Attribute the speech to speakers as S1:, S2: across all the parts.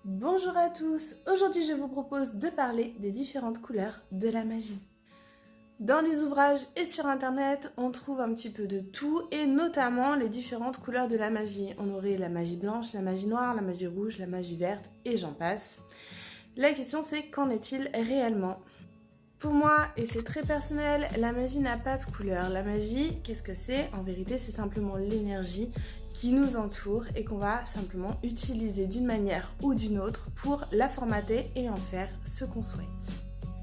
S1: Bonjour à tous, aujourd'hui je vous propose de parler des différentes couleurs de la magie. Dans les ouvrages et sur internet, on trouve un petit peu de tout et notamment les différentes couleurs de la magie. On aurait la magie blanche, la magie noire, la magie rouge, la magie verte et j'en passe. La question c'est qu'en est-il réellement ? Pour moi, et c'est très personnel, la magie n'a pas de couleur. La magie, qu'est-ce que c'est ? En vérité, c'est simplement l'énergie qui nous entoure et qu'on va simplement utiliser d'une manière ou d'une autre pour la formater et en faire ce qu'on souhaite.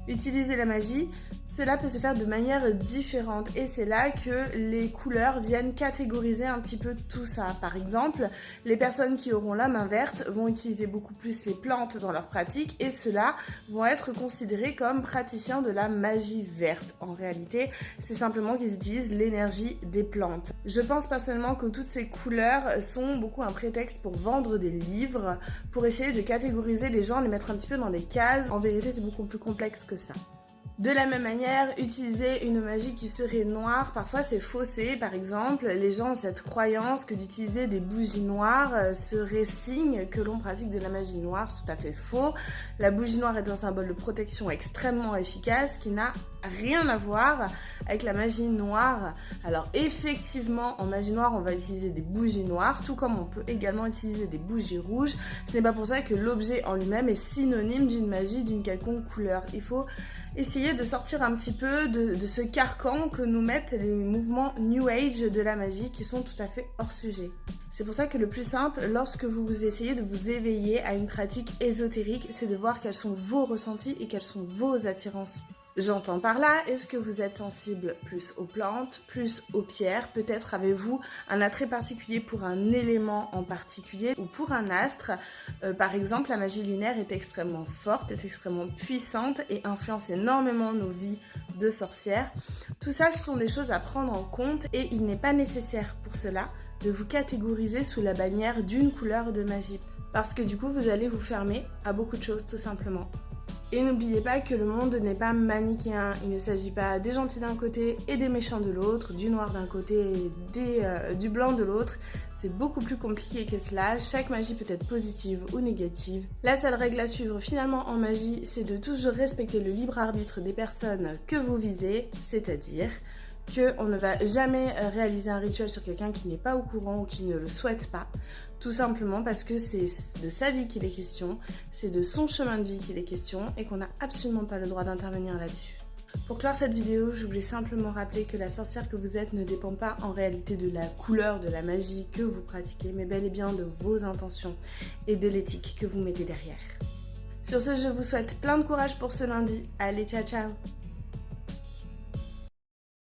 S1: Utiliser la magie, cela peut se faire de manière différente et c'est là que les couleurs viennent catégoriser un petit peu tout ça. Par exemple, les personnes qui auront la main verte vont utiliser beaucoup plus les plantes dans leur pratique et ceux-là vont être considérés comme praticiens de la magie verte. En réalité, c'est simplement qu'ils utilisent l'énergie des plantes. Je pense personnellement que toutes ces couleurs sont beaucoup un prétexte pour vendre des livres, pour essayer de catégoriser les gens, les mettre un petit peu dans des cases. En vérité, c'est beaucoup plus complexe que ça. De la même manière, utiliser une magie qui serait noire, parfois c'est faussé. Par exemple, les gens ont cette croyance que d'utiliser des bougies noires serait signe que l'on pratique de la magie noire. C'est tout à fait faux. La bougie noire est un symbole de protection extrêmement efficace qui n'a rien à voir avec la magie noire. Alors effectivement, en magie noire, on va utiliser des bougies noires, tout comme on peut également utiliser des bougies rouges. Ce n'est pas pour ça que l'objet en lui-même est synonyme d'une magie d'une quelconque couleur. Il faut essayer de sortir un petit peu de ce carcan que nous mettent les mouvements New Age de la magie qui sont tout à fait hors sujet. C'est pour ça que le plus simple, lorsque vous essayez de vous éveiller à une pratique ésotérique, c'est de voir quels sont vos ressentis et quelles sont vos attirances. J'entends par là, est-ce que vous êtes sensible plus aux plantes, plus aux pierres ? Peut-être avez-vous un attrait particulier pour un élément en particulier ou pour un astre. Par exemple, la magie lunaire est extrêmement forte, est extrêmement puissante et influence énormément nos vies de sorcières. Tout ça, ce sont des choses à prendre en compte et il n'est pas nécessaire pour cela de vous catégoriser sous la bannière d'une couleur de magie. Parce que du coup, vous allez vous fermer à beaucoup de choses tout simplement. Et n'oubliez pas que le monde n'est pas manichéen, il ne s'agit pas des gentils d'un côté et des méchants de l'autre, du noir d'un côté et du blanc de l'autre. C'est beaucoup plus compliqué que cela, chaque magie peut être positive ou négative. La seule règle à suivre finalement en magie, c'est de toujours respecter le libre arbitre des personnes que vous visez, c'est-à-dire qu'on ne va jamais réaliser un rituel sur quelqu'un qui n'est pas au courant ou qui ne le souhaite pas, tout simplement parce que c'est de sa vie qu'il est question, c'est de son chemin de vie qu'il est question et qu'on n'a absolument pas le droit d'intervenir là-dessus. Pour clore cette vidéo, je voulais simplement rappeler que la sorcière que vous êtes ne dépend pas en réalité de la couleur de la magie que vous pratiquez, mais bel et bien de vos intentions et de l'éthique que vous mettez derrière. Sur ce, je vous souhaite plein de courage pour ce lundi. Allez, ciao ciao!